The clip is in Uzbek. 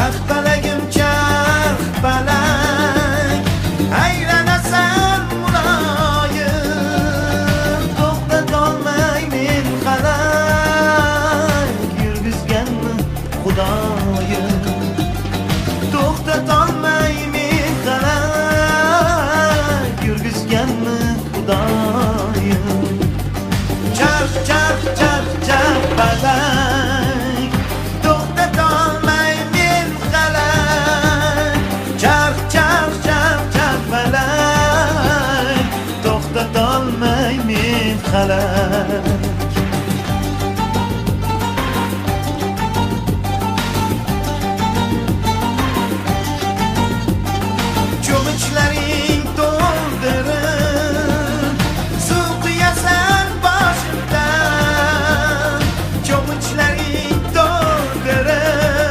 Palagim charx palag, aylanasan muloyim, to'xtatolmay men qalay, yurgizganmi xudoyim, to'xtatolmay